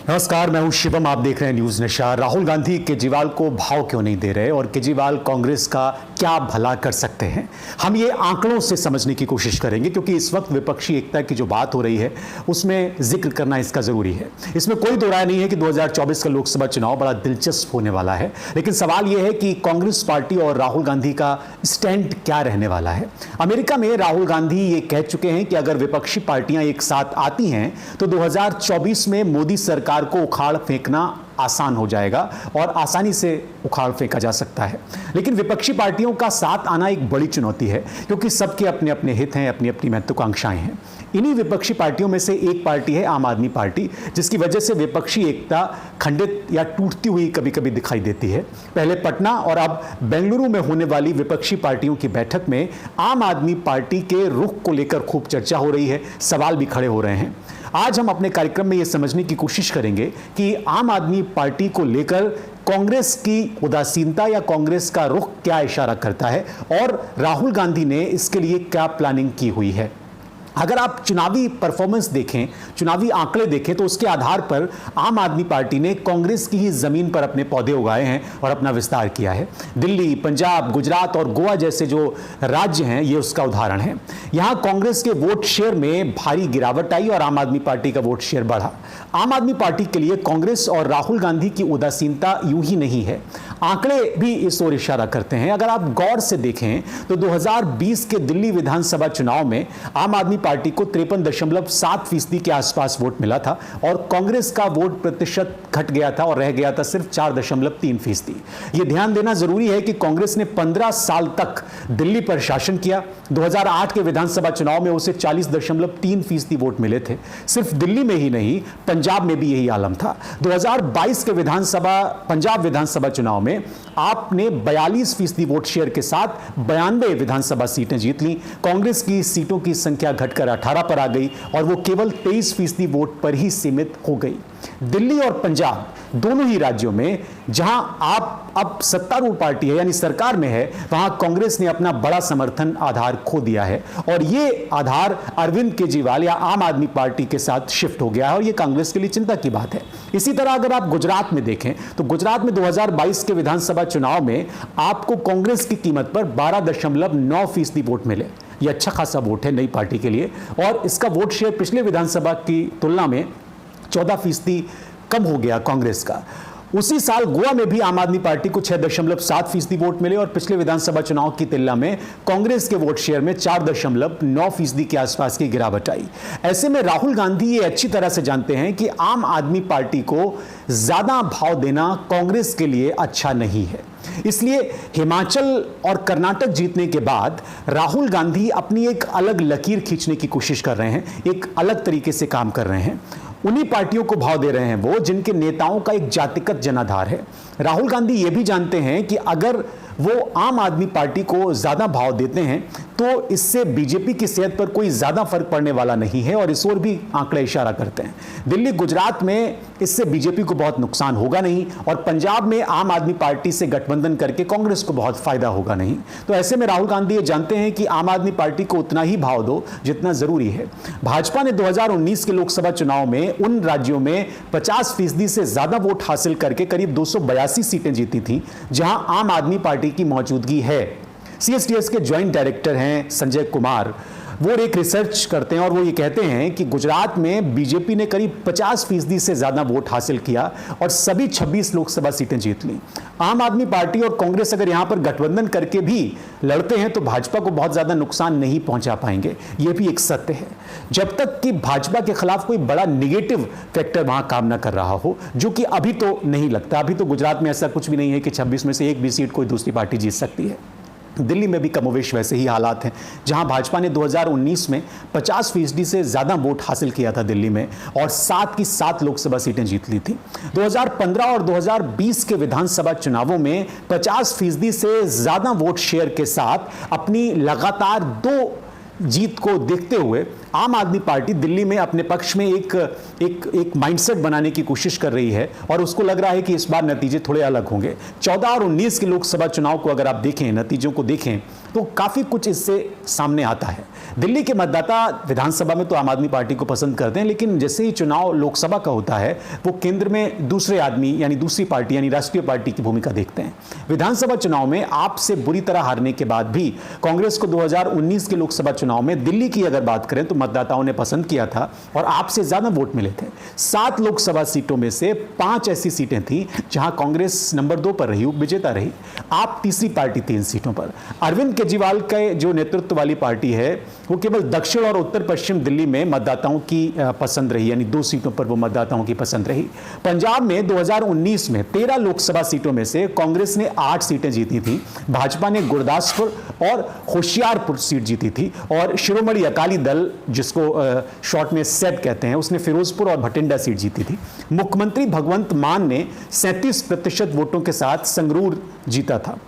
नमस्कार, मैं हूं शिवम। आप देख रहे हैं न्यूज़ नशा। राहुल गांधी केजरीवाल को भाव क्यों नहीं दे रहे और केजरीवाल कांग्रेस का क्या भला कर सकते हैं, हम ये आंकड़ों से समझने की कोशिश करेंगे, क्योंकि इस वक्त विपक्षी एकता की जो बात हो रही है उसमें जिक्र करना इसका ज़रूरी है। इसमें कोई दो राय नहीं है कि 2024 का लोकसभा चुनाव बड़ा दिलचस्प होने वाला है, लेकिन सवाल यह है कि कांग्रेस पार्टी और राहुल गांधी का स्टैंड क्या रहने वाला है। अमेरिका में राहुल गांधी ये कह चुके हैं कि अगर विपक्षी पार्टियां एक साथ आती हैं तो 2024 में मोदी सरकार को उखाड़ फेंकना आसान हो जाएगा और आसानी से उखाड़ फेंका जा सकता है। लेकिन विपक्षी पार्टियों का साथ आना एक बड़ी चुनौती है, क्योंकि सबके अपने अपने हित हैं, अपनी अपनी महत्वाकांक्षाएं हैं। इन्हीं विपक्षी पार्टियों में से एक पार्टी है आम आदमी पार्टी, जिसकी वजह से विपक्षी एकता खंडित या टूटती हुई कभी कभी दिखाई देती है। पहले पटना और अब बेंगलुरु में होने वाली विपक्षी पार्टियों की बैठक में आम आदमी पार्टी के रुख को लेकर खूब चर्चा हो रही है, सवाल भी खड़े हो रहे हैं। आज हम अपने कार्यक्रम में यह समझने की कोशिश करेंगे कि आम आदमी पार्टी को लेकर कांग्रेस की उदासीनता या कांग्रेस का रुख क्या इशारा करता है और राहुल गांधी ने इसके लिए क्या प्लानिंग की हुई है। अगर आप चुनावी परफॉर्मेंस देखें, चुनावी आंकड़े देखें, तो उसके आधार पर आम आदमी पार्टी ने कांग्रेस की ही जमीन पर अपने पौधे उगाए हैं और अपना विस्तार किया है। दिल्ली, पंजाब, गुजरात और गोवा जैसे जो राज्य हैं, ये उसका उदाहरण है। यहां कांग्रेस के वोट शेयर में भारी गिरावट आई और आम आदमी पार्टी का वोट शेयर बढ़ा। आम आदमी पार्टी के लिए कांग्रेस और राहुल गांधी की उदासीनता यूं ही नहीं है, आंकड़े भी इस ओर इशारा करते हैं। अगर आप गौर से देखें तो 2020 के दिल्ली विधानसभा चुनाव में आम आदमी पार्टी को 53.7% के आसपास वोट मिला था और कांग्रेस का वोट प्रतिशत घट गया था और रह गया था सिर्फ 4.3%। यह ध्यान देना जरूरी है कि कांग्रेस ने 15 साल तक दिल्ली पर शासन किया। 2008 के विधानसभा चुनाव में उसे 40.3% वोट मिले थे। सिर्फ दिल्ली में ही नहीं, पंजाब में भी यही आलम था। 2022 के पंजाब विधानसभा चुनाव में आपने 42% वोट शेयर के साथ 92 विधानसभा सीटें जीत ली। कांग्रेस की सीटों की संख्या घटकर 18 पर आ गई और वो केवल 23% वोट पर ही सीमित हो गई। दिल्ली और पंजाब दोनों ही राज्यों में जहां आप अब सत्तारूढ़ पार्टी है यानी सरकार में है, वहां कांग्रेस ने अपना बड़ा समर्थन आधार खो दिया है और ये आधार अरविंद केजरीवाल या आम आदमी पार्टी के साथ शिफ्ट हो गया है और ये कांग्रेस के लिए चिंता की बात है। इसी तरह अगर आप गुजरात में देखें तो गुजरात में 2022 के विधानसभा चुनाव में आपको कांग्रेस की कीमत पर 12.9% वोट मिले। यह अच्छा खासा वोट है नई पार्टी के लिए और इसका वोट शेयर पिछले विधानसभा की तुलना में 14% कम हो गया कांग्रेस का। उसी साल गोवा में भी आम आदमी पार्टी को 6.7% वोट मिले और पिछले विधानसभा चुनाव की तुलना में कांग्रेस के वोट शेयर में 4.9% के आसपास की गिरावट आई। ऐसे में राहुल गांधी ये अच्छी तरह से जानते हैं कि आम आदमी पार्टी को ज्यादा भाव देना कांग्रेस के लिए अच्छा नहीं है। इसलिए हिमाचल और कर्नाटक जीतने के बाद राहुल गांधी अपनी एक अलग लकीर खींचने की कोशिश कर रहे हैं, एक अलग तरीके से काम कर रहे हैं। उन्हीं पार्टियों को भाव दे रहे हैं वो जिनके नेताओं का एक जातिगत जनाधार है। राहुल गांधी ये भी जानते हैं कि अगर वो आम आदमी पार्टी को ज्यादा भाव देते हैं तो इससे बीजेपी की सेहत पर कोई ज्यादा फर्क पड़ने वाला नहीं है और इस ओर भी आंकड़े इशारा करते हैं। दिल्ली, गुजरात में इससे बीजेपी को बहुत नुकसान होगा नहीं और पंजाब में आम आदमी पार्टी से गठबंधन करके कांग्रेस को बहुत फायदा होगा नहीं। तो ऐसे में राहुल गांधी ये जानते हैं कि आम आदमी पार्टी को उतना ही भाव दो जितना जरूरी है। भाजपा ने 2019 के लोकसभा चुनाव में उन राज्यों में 50% से ज्यादा वोट हासिल करके करीब 282 सीटें जीती थी जहां आम आदमी पार्टी की मौजूदगी है। सीएसटीएस के ज्वाइंट डायरेक्टर हैं संजय कुमार, वो एक रिसर्च करते हैं और वो ये कहते हैं कि गुजरात में बीजेपी ने करीब 50% से ज्यादा वोट हासिल किया और सभी 26 लोकसभा सीटें जीत ली। आम आदमी पार्टी और कांग्रेस अगर यहां पर गठबंधन करके भी लड़ते हैं तो भाजपा को बहुत ज्यादा नुकसान नहीं पहुंचा पाएंगे। यह भी एक सत्य है, जब तक कि भाजपा के खिलाफ कोई बड़ा निगेटिव फैक्टर वहां काम न कर रहा हो, जो कि अभी तो नहीं लगता। अभी तो गुजरात में ऐसा कुछ भी नहीं है कि 26 में से एक भी सीट कोई दूसरी पार्टी जीत सकती है। दिल्ली में भी कमोवेश वैसे ही हालात हैं, जहां भाजपा ने 2019 में 50% से ज्यादा वोट हासिल किया था दिल्ली में और 7 की 7 लोकसभा सीटें जीत ली थी। 2015 और 2020 के विधानसभा चुनावों में 50% से ज्यादा वोट शेयर के साथ अपनी लगातार 2 जीत को देखते हुए आम आदमी पार्टी दिल्ली में अपने पक्ष में एक माइंडसेट बनाने की कोशिश कर रही है और उसको लग रहा है कि इस बार नतीजे थोड़े अलग होंगे। 14 और 19 के लोकसभा चुनाव को अगर आप देखें, नतीजों को देखें तो काफ़ी कुछ इससे सामने आता है। दिल्ली के मतदाता विधानसभा में तो आम आदमी पार्टी को पसंद करते हैं, लेकिन जैसे ही चुनाव लोकसभा का होता है वो केंद्र में दूसरे आदमी यानी दूसरी पार्टी यानी राष्ट्रीय पार्टी की भूमिका देखते हैं। विधानसभा चुनाव में आप से बुरी तरह हारने के बाद भी कांग्रेस को 2019 के लोकसभा चुनाव में दिल्ली की अगर बात करें तो मतदाताओं ने पसंद किया था और आपसे ज्यादा वोट मिले थे। 7 लोकसभा सीटों में से 5 ऐसी सीटें थी जहां कांग्रेस नंबर 2 पर रही, विजेता रही। आप तीसरी पार्टी थी इन सीटों पर। अरविंद केजरीवाल के जो नेतृत्व वाली पार्टी है वो केवल दक्षिण और उत्तर पश्चिम दिल्ली में मतदाताओं की पसंद रही, यानी 2 सीटों पर वो मतदाताओं की पसंद रही। पंजाब में 2019 में 13 लोकसभा सीटों में से कांग्रेस ने 8 सीटें जीती थी, भाजपा ने गुरदासपुर और होशियारपुर सीट जीती थी और शिरोमणि अकाली दल, जिसको शॉर्ट में सेट कहते हैं, उसने फिरोजपुर और भटिंडा सीट जीती थी। मुख्यमंत्री भगवंत मान ने 37% वोटों के साथ संगरूर जीता था।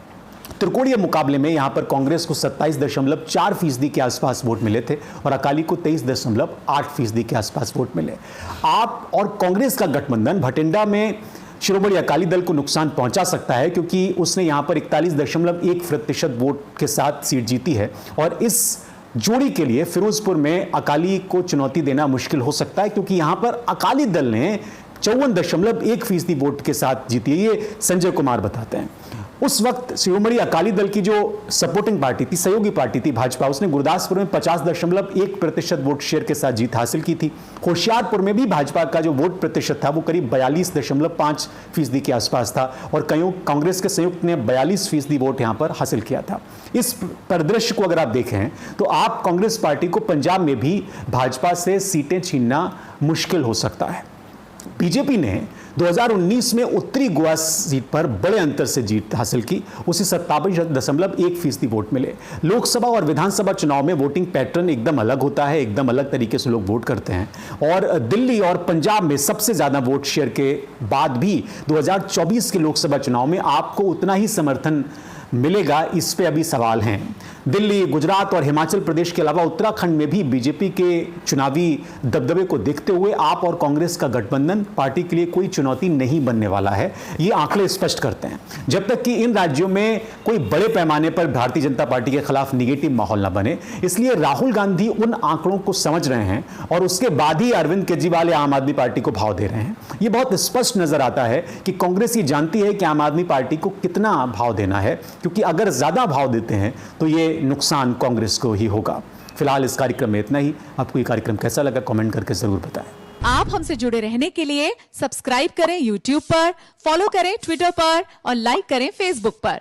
त्रिकोणीय मुकाबले में यहां पर कांग्रेस को 27.4% के आसपास वोट मिले थे और अकाली को 23.8% के आसपास वोट मिले। आप और कांग्रेस का गठबंधन भटिंडा में शिरोमणि अकाली दल को नुकसान पहुंचा सकता है क्योंकि उसने यहां पर 41.1% वोट के साथ सीट जीती है और इस जोड़ी के लिए फिरोजपुर में अकाली को चुनौती देना मुश्किल हो सकता है क्योंकि यहां पर अकाली दल ने 54.1% वोट के साथ जीती है। ये संजय कुमार बताते हैं। उस वक्त शिरोमणि अकाली दल की जो सपोर्टिंग पार्टी थी, सहयोगी पार्टी थी भाजपा, उसने गुरदासपुर में 50.1% वोट शेयर के साथ जीत हासिल की थी। होशियारपुर में भी भाजपा का जो वोट प्रतिशत था वो करीब 42.5% के आसपास था और कईयों कांग्रेस के संयुक्त ने 42% वोट यहां पर हासिल किया था। इस परिदृश्य को अगर आप देखें तो आप कांग्रेस पार्टी को पंजाब में भी भाजपा से सीटें छीनना मुश्किल हो सकता है। बीजेपी ने 2019 में उत्तरी गोवा सीट पर बड़े अंतर से जीत हासिल की, उसे 57.1% वोट मिले। लोकसभा और विधानसभा चुनाव में वोटिंग पैटर्न एकदम अलग होता है, एकदम अलग तरीके से लोग वोट करते हैं और दिल्ली और पंजाब में सबसे ज्यादा वोट शेयर के बाद भी 2024 के लोकसभा चुनाव में आपको उतना ही समर्थन मिलेगा, इस पे अभी सवाल हैं। दिल्ली, गुजरात और हिमाचल प्रदेश के अलावा उत्तराखंड में भी बीजेपी के चुनावी दबदबे को देखते हुए आप और कांग्रेस का गठबंधन पार्टी के लिए कोई चुनौती नहीं बनने वाला है, ये आंकड़े स्पष्ट करते हैं। जब तक कि इन राज्यों में कोई बड़े पैमाने पर भारतीय जनता पार्टी के खिलाफ निगेटिव माहौल न बने, इसलिए राहुल गांधी उन आंकड़ों को समझ रहे हैं और उसके बाद ही अरविंद केजरीवाल या आम आदमी पार्टी को भाव दे रहे हैं। ये बहुत स्पष्ट नजर आता है कि कांग्रेस ये जानती है कि आम आदमी पार्टी को कितना भाव देना है, क्योंकि अगर ज्यादा भाव देते हैं तो ये नुकसान कांग्रेस को ही होगा। फिलहाल इस कार्यक्रम में इतना ही। आपको ये कार्यक्रम कैसा लगा कमेंट करके जरूर बताएं। आप हमसे जुड़े रहने के लिए सब्सक्राइब करें YouTube पर, फॉलो करें Twitter पर और लाइक करें Facebook पर।